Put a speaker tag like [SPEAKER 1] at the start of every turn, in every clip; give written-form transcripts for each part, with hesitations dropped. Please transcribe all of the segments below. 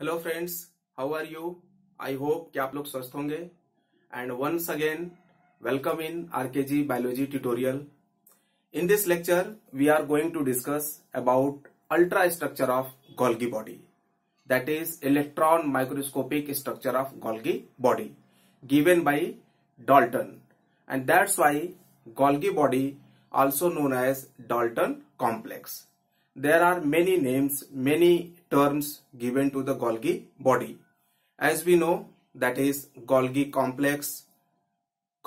[SPEAKER 1] Hello friends, how are you? I hope कि आप लोग स्वस्थ होंगे and once again welcome in RKG biology tutorial. In this lecture we are going to discuss about ultra structure of Golgi body, that is electron microscopic structure of Golgi body given by Dalton, and that's why Golgi body also known as Dalton complex. There are many names, many terms given to the Golgi body. As we know, that is Golgi complex,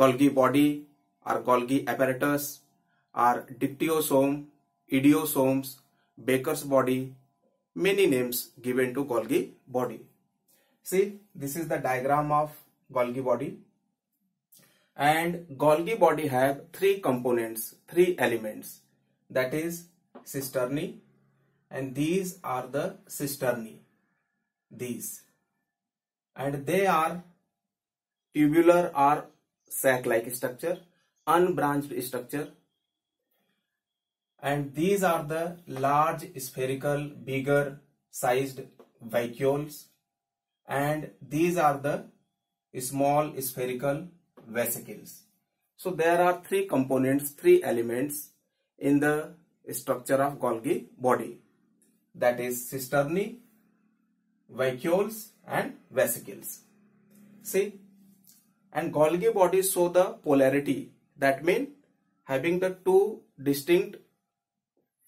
[SPEAKER 1] Golgi body or Golgi apparatus, are dictyosome, idiosomes, Baker's body, many names given to Golgi body. See, this is the diagram of Golgi body, and Golgi body have three components, three elements, that is cisternae, and these are the cisternae, these, and they are tubular or sac-like structure, unbranched structure. And these are the large spherical, bigger sized vacuoles, and these are the small spherical vesicles. So there are three components, three elements in the structure of Golgi body, that is cisternae, vacuoles and vesicles. See, and Golgi body show the polarity, that means having the two distinct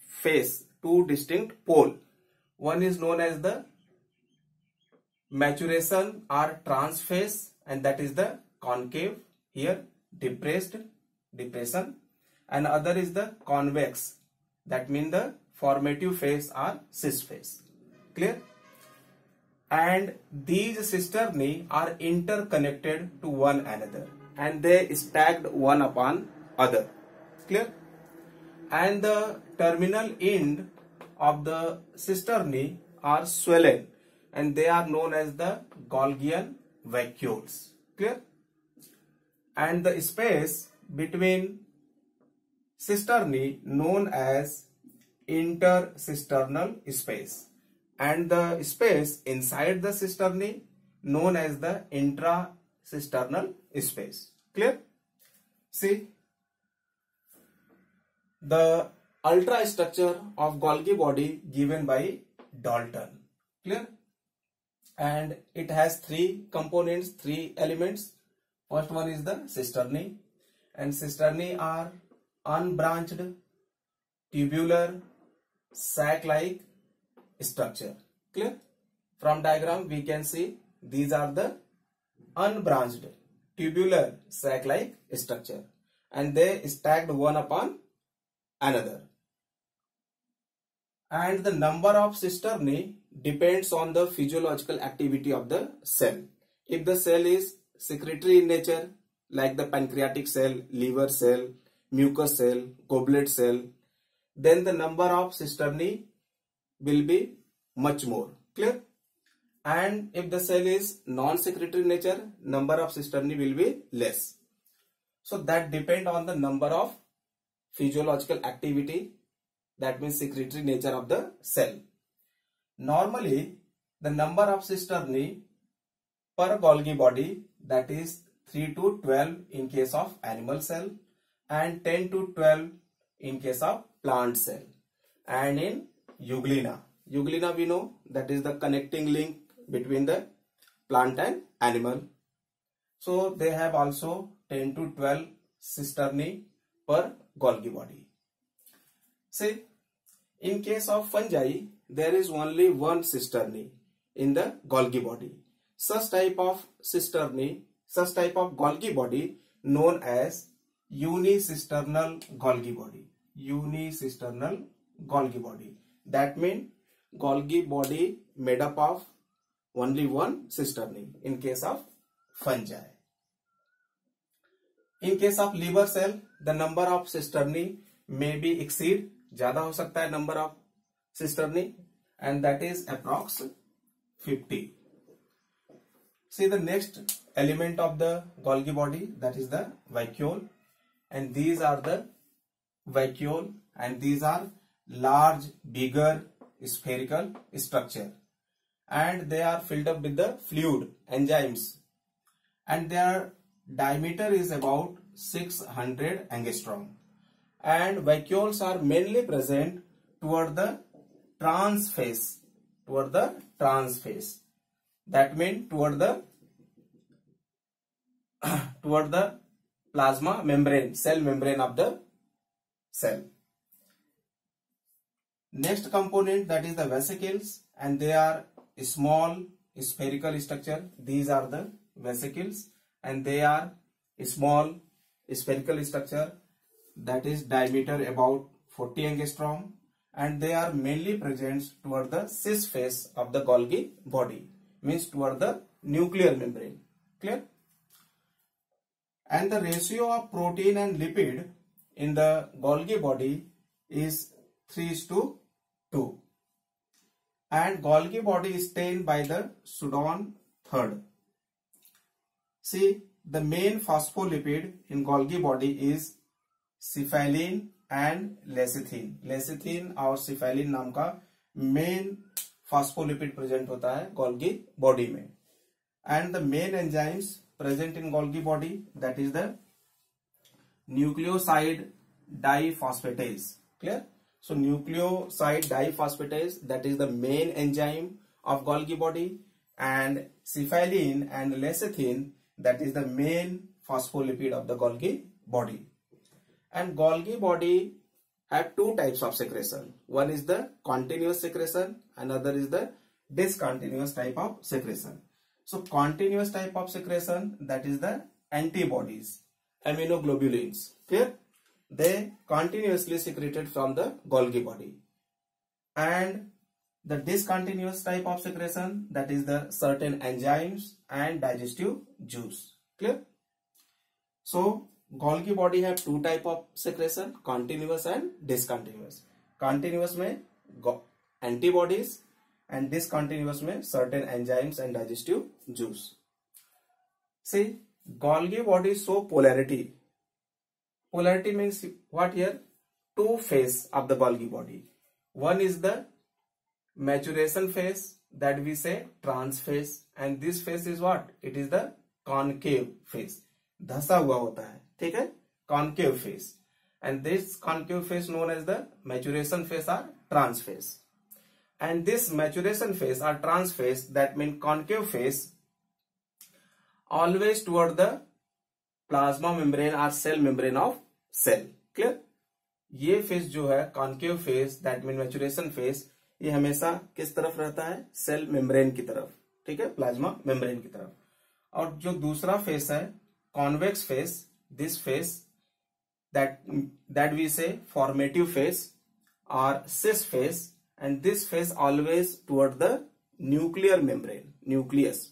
[SPEAKER 1] face, two distinct pole. One is known as the maturation or transphase, and that is the concave, here depressed, depression, and other is the convex, that means the formative phase or cis phase. Clear? And these cisternae are interconnected to one another and they stacked one upon other. Clear? And the terminal end of the cisternae are swollen and they are known as the Golgian vacuoles. Clear? And the space between cisternae known as intercisternal space, and the space inside the cisternae known as the intracisternal space. Clear? See, the ultra structure of Golgi body given by Dalton. Clear? And it has three components, three elements. First one is the cisternae, and cisternae are unbranched, tubular, sac-like structure. Clear? From diagram we can see these are the unbranched, tubular, sac-like structure, and they stacked one upon another. And the number of cisternae depends on the physiological activity of the cell. If the cell is secretory in nature, like the pancreatic cell, liver cell, mucous cell, goblet cell, then the number of cisternae will be much more. Clear? And if the cell is non-secretory nature, number of cisternae will be less. So that depend on the number of physiological activity, that means secretory nature of the cell. Normally the number of cisternae per Golgi body, that is 3 to 12 in case of animal cell and 10 to 12 in case of plant cell. And in Euglena we know that is the connecting link between the plant and animal. So they have also 10 to 12 cisternae per Golgi body. See, in case of fungi, there is only one cisternae in the Golgi body. Such type of cisternae, such type of Golgi body known as unicisternal Golgi body. Unicisternal Golgi body. That means Golgi body made up of only one cisternae in case of fungi. In case of liver cell, the number of cisternae may be exceed, ज़्यादा हो सकता है number of cisternae, and that is approx 50. See the next element of the Golgi body, that is the vacuole, and these are the vacuole, and these are large, bigger spherical structure, and they are filled up with the fluid, enzymes, and their diameter is about 600 angstrom. And vacuoles are mainly present toward the trans phase, that means toward the plasma membrane, cell membrane of the cell. Next component, that is the vesicles, and they are small spherical structure. These are the vesicles, and they are small spherical structure, that is diameter about 40 angstrom, and they are mainly present toward the cis phase of the Golgi body, means toward the nuclear membrane. Clear? And the ratio of protein and lipid in the Golgi body is 3:2, and Golgi body is stained by the Sudon third. See, the main phospholipid in Golgi body is cephalin and lecithin. lecithin और cephalin नाम का main phospholipid present होता है Golgi body में. And the main enzymes present in Golgi body, that is the nucleoside diphosphatase. Clear? So nucleoside diphosphatase, that is the main enzyme of Golgi body, and cephalin and lecithin, that is the main phospholipid of the Golgi body. And Golgi body have two types of secretion. One is the continuous secretion, another is the discontinuous type of secretion. So continuous type of secretion, that is the antibodies, immunoglobulins. Clear? They continuously secreted from the Golgi body. And the discontinuous type of secretion, that is the certain enzymes and digestive juice. Clear? So Golgi body have two type of secretion, continuous and discontinuous. Continuous में antibodies and discontinuous में certain enzymes and digestive juice. See, Golgi body show polarity. Polarity means what here? Two phase of the Golgi body. One is the maturation phase, that we say trans phase, and this phase is what? It is the concave phase. धसा हुआ होता है, ठीक है? Concave phase. And this concave phase known as the maturation phase or trans phase. And this maturation phase or trans phase, that means concave phase, always toward the plasma membrane or cell membrane of cell. Clear? ये phase जो है concave phase, that means maturation phase, ये हमेशा किस तरफ रहता है? Cell membrane की तरफ, ठीक है? प्लाज्मा मेम्ब्रेन की तरफ. और जो दूसरा फेस है convex face, this face that we say formative phase or cis phase, and this phase always toward the nuclear membrane,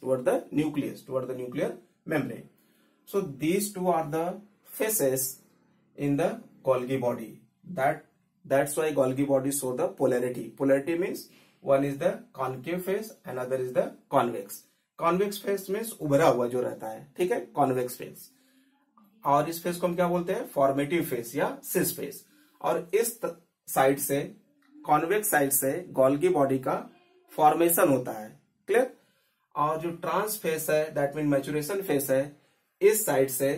[SPEAKER 1] toward the nuclear membrane. So these two are the phases in the Golgi body. That's why Golgi body show the polarity. Polarity means one is the concave phase, another is the convex. Convex phase means उभरा हुआ जो रहता है, ठीक है? Convex phase. और इस phase को हम क्या बोलते हैं? फॉर्मेटिव फेज या सिस फेज. और इस साइड से, कॉन्वेक्स साइड से गोल्गी बॉडी का फॉर्मेशन होता है. क्लियर? और जो ट्रांस फेज है, दैट मीन मैचुरेशन फेज है, इस साइड से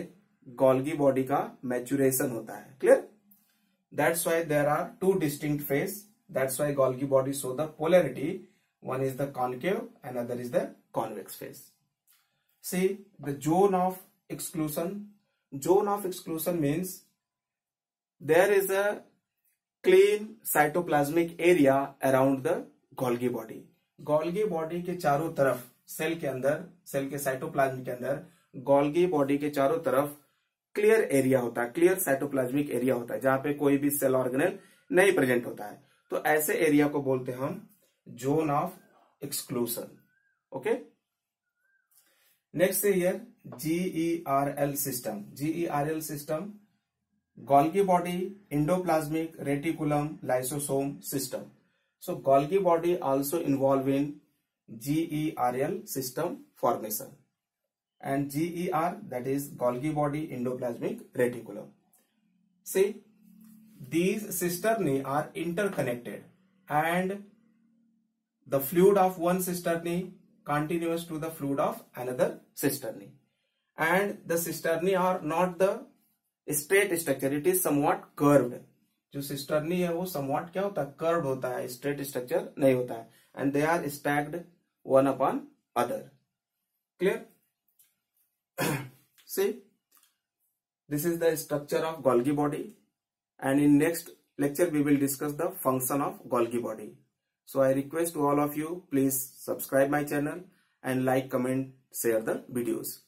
[SPEAKER 1] गोल्गी बॉडी का मैचुरेशन होता है. Clear? That's why there are two distinct phase. That's why Golgi body show the polarity. One is the concave and other is the convex phase. See the zone of exclusion. Zone of exclusion means there is a clean cytoplasmic area around the Golgi body. Golgi body के चारों तरफ, cell के अंदर, cell के cytoplasm के अंदर, Golgi body के चारों तरफ क्लियर एरिया होता है, क्लियर साइटोप्लाज्मिक एरिया होता है, जहां पे कोई भी सेल ऑर्गेनेल नहीं प्रेजेंट होता है. तो ऐसे एरिया को बोलते हैं हम zone of exclusion. Okay, next here GERL system. GERL system, Golgi body, endoplasmic reticulum lysosome system. So Golgi body also involved in GERL system formation. And GER, that is Golgi body endoplasmic reticulum. See, these cisternae are interconnected and the fluid of one cisternae continuous to the fluid of another cisternae, and the cisternae are not the straight structure, it is somewhat curved. जो cisternae है वो somewhat क्या होता है, curved होता है, straight structure नहीं होता है, and they are stacked one upon other. Clear? See, this is the structure of Golgi body, and in next lecture we will discuss the function of Golgi body. So I request to all of you, please subscribe my channel and like, comment, share the videos.